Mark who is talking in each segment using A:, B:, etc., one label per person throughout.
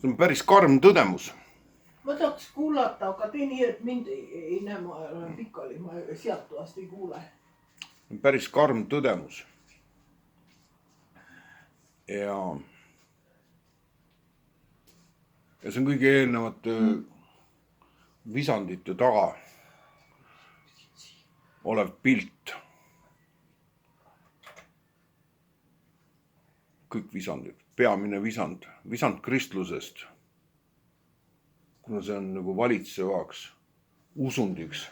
A: See on päris karm tõdemus.
B: Ma tahaks kuulata, aga tee nii, et mind ei näe, ma olen pikali, ma sealt ei kuule.
A: See on päris karm tõdemus. Ja see on kõige eelnevate visandite taga olev pilt. Kõik visandid, peamine visand kristlusest. Kuna see on nagu valitsevaks usundiks,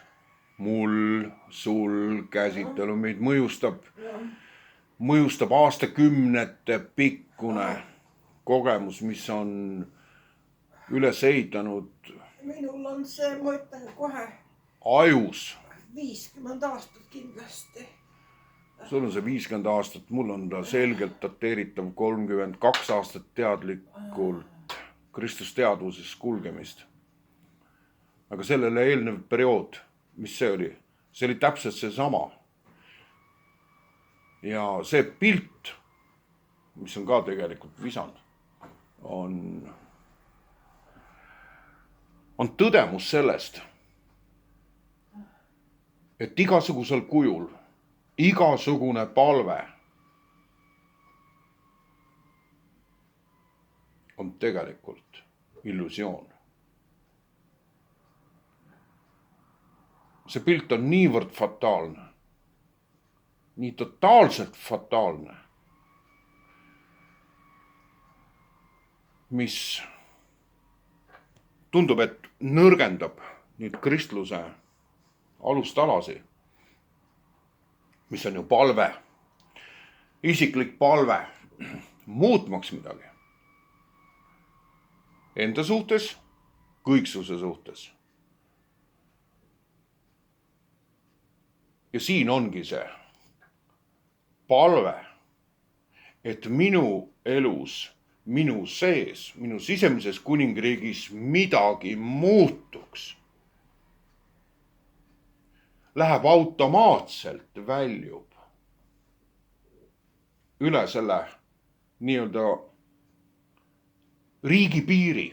A: mul, sul, käsitelu meid mõjustab aastakümnete pikkune kogemus, mis on üles ehitanud
B: minul on see, ma ütlen kohe,
A: ajus.
B: 50 aastat kindlasti.
A: Sul on see 50 aastat, mul on ta selgelt dateeritav 32 aastat teadlikult Kristusteadvuses kulgemist. Aga sellele eelnev periood, mis see oli? See oli täpselt see sama. Ja see pilt, mis on ka tegelikult visand, on tõdemus sellest, et igasugusel kujul, igasugune palve on tegelikult illusioon. See pilt on niivõrd fataalne, nii totaalselt fataalne, mis tundub, et nõrgendab nüüd kristluse alustalasi, mis on ju palve, isiklik palve, muutmaks midagi. Enda suhtes, kõiksuse suhtes. Ja siin ongi see palve, et minu elus, minu sees, minu sisemises kuningriigis midagi muutuks. Läheb automaatselt, väljub üle selle nii-öelda riigi piiri.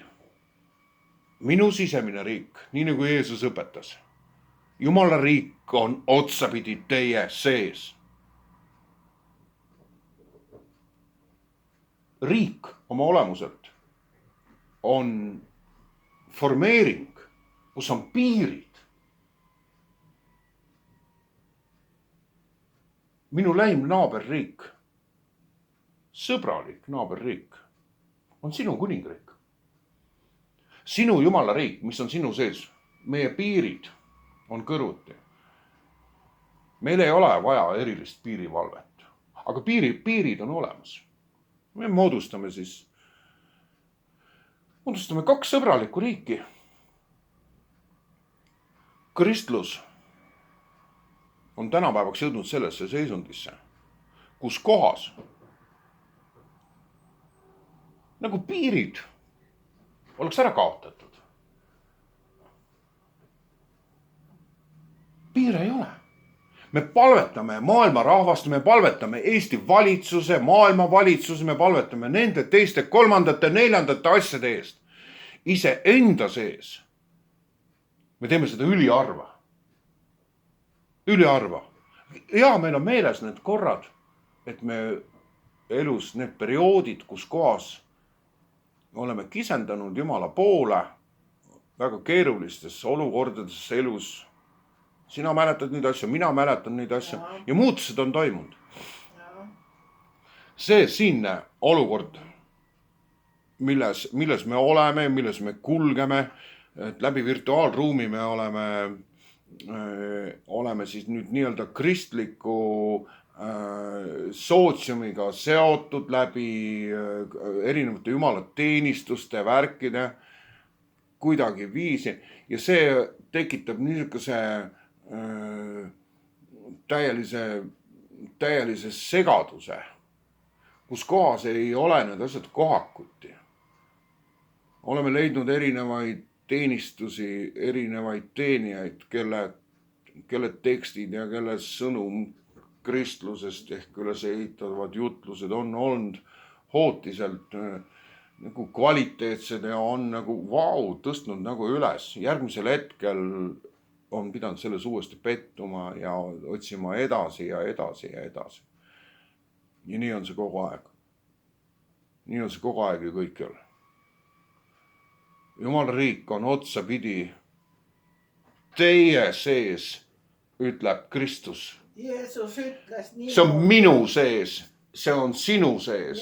A: Minu sisemine riik, nii nagu Jeesus õpetas. Jumala riik on otsapidi teie sees. Riik oma olemuselt on formeering, kus on piirid. Minu lähim naaberriik, sõbralik naaberriik on sinu kuningriik. Sinu Jumala riik, mis on sinu sees, meie piirid on kõrvuti. Meil ei ole vaja erilist piirivalvet, aga piirid on olemas. Me moodustame 2 sõbralikku riiki. Kristlus on tänapäevaks jõudnud sellesse seisundisse, kus kohas nagu piirid oleks ära kaotatud. Piire ei ole. Me palvetame maailma rahvast, me palvetame Eesti valitsuse, maailma valitsuse, me palvetame nende teiste 3., 4. asjade eest. Ise enda sees. Me teeme seda üliharva. Ja meil on meeles need korrad, et me elus need perioodid, kus kohas oleme kisendanud Jumala poole väga keerulistes olukordades elus. Sina mäletad neid asju, mina mäletan neid asju ja muutused on toimunud. See siinne olukord, milles me oleme, milles me kulgeme, et läbi virtuaalruumi me oleme siis nüüd nii-öelda kristliku sootsiumiga seotud läbi erinevate jumalateenistuste värkide kuidagi viisi ja see tekitab niisuguse täielise segaduse, kus kohas ei ole need asjad kohakuti. Oleme leidnud erinevaid teenistusi, erinevaid teenijaid, kelle tekstid ja kelle sõnum kristlusest ehk üles ehitavad jutlused on olnud hootiselt nagu kvaliteetsed ja on nagu vau, tõstnud nagu üles. Järgmisel hetkel on pidanud selles uuesti pettuma ja otsima edasi ja edasi ja edasi. Ja nii on see kogu aeg. Nii on see kogu aeg ja kõikjal. Jumala riik on otsapidi teie sees, ütleb Kristus.
B: Jeesus ütles nii.
A: See on minu sees, see on sinu sees.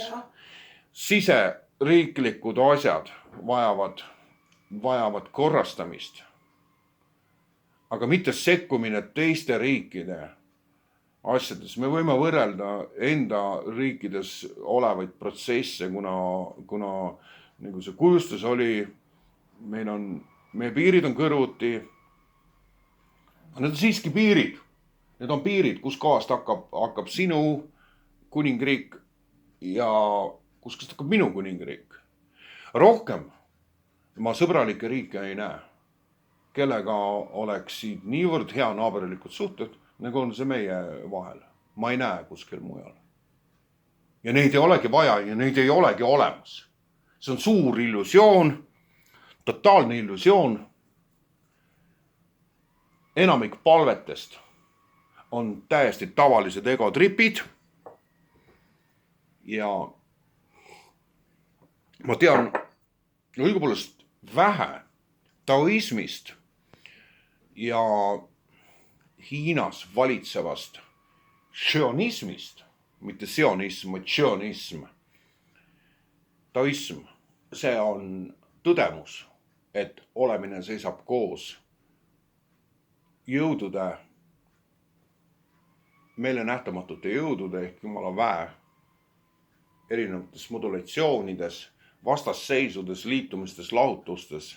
A: Siseriiklikud asjad vajavad korrastamist. Aga mitte sekkumine teiste riikide asjades. Me võime võrrelda enda riikides olevaid protsesse, kuna nagu see kujustus oli, meie piirid on kõrvuti. Need on siiski piirid. Need on piirid, kus kohast hakkab sinu kuningriik ja kus kohast hakkab minu kuningriik. Rohkem ma sõbralikke riike ei näe, kellega oleksid niivõrd hea naaberlikud suhted, nagu on see meie vahel. Ma ei näe kuskil mujal. Ja neid ei olegi vaja ja neid ei olegi olemas. See on suur illusioon, totaalne illusioon. Enamik palvetest on täiesti tavalised egotripid. Ja ma tean õigupoolest vähe taoismist ja Hiinas valitsevast sionismist, mitte sionism, vaid sionism. Taoism, see on tõdemus, et olemine seisab koos jõudude, meile nähtamatute jõudude ehk Jumala väe erinevates modulatsioonides, vastasseisudes, liitumistes, lahutustes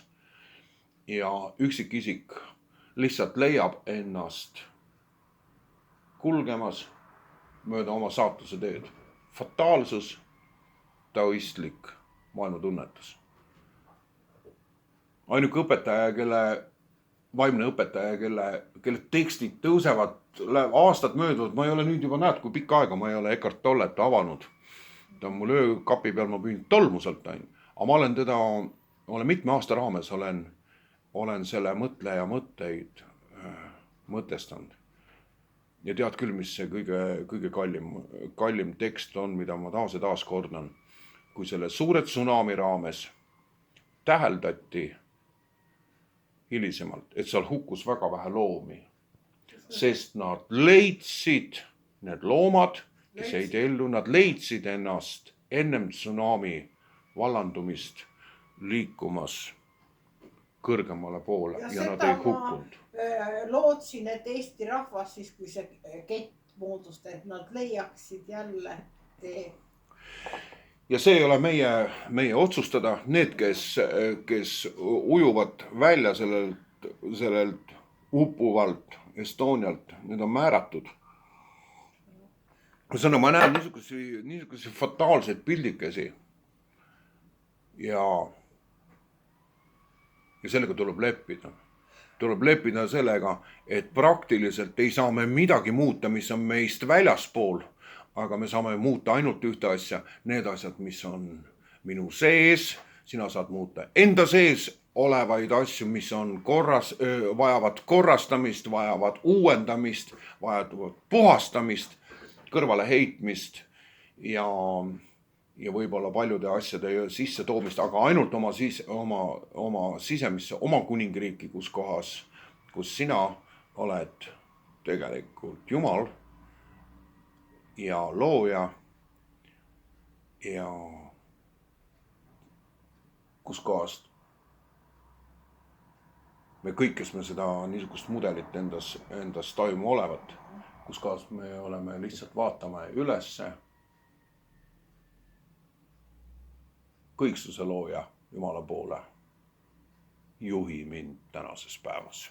A: ja üksikisik lihtsalt leiab ennast kulgemas mööda oma saatuse teed. Fataalsus, taoistlik maailmatunnetus. Ainuke õpetaja, vaimne õpetaja, kelle tekstid tõusevad, aastad mööduvad, ma ei ole nüüd juba näed, kui pikka aega ma ei ole Eckhart Tollet avanud. Ta on mul öökapi peal, ma püüan tolmu sealt ainult. Aga ma olen mitme aasta raames olen selle mõtleja mõtteid mõtestanud. Ja tead küll, mis see kõige kallim tekst on, mida ma taas kordan. Kui selle suure tsunami raames täheldati hilisemalt, et seal hukkus väga vähe loomi, sest nad leidsid, need loomad, kes jäid ellu, nad leidsid ennast ennem tsunami vallandumist liikumas kõrgemale poole ja nad ei hukkunud.
B: Lootsin, et Eesti rahvas siis, kui see kett moodustab, et nad leiaksid jälle tee.
A: Ja see ei ole meie otsustada. Need, kes ujuvad välja sellelt uppuvalt Estonialt, need on määratud. Ma näen niisuguseid fataalseid pildikesi ja sellega tuleb leppida. Tuleb leppida sellega, et praktiliselt ei saa me midagi muuta, mis on meist väljaspool, aga me saame muuta ainult ühte asja, need asjad, mis on minu sees, sina saad muuta enda sees olevaid asju, mis on vajavad korrastamist, vajavad uuendamist, vajavad puhastamist, kõrvale heitmist ja võib-olla paljude asjade sisse toomist, aga ainult oma sisemisse, oma kuningriiki, kus sina oled tegelikult Jumal ja looja ja kus kohast me kõik, kes me seda niisugust mudelit endas taimu olevat, kus kohast me oleme lihtsalt vaatame ülesse kõiksuse looja Jumala poole. Juhi mind tänases päevas.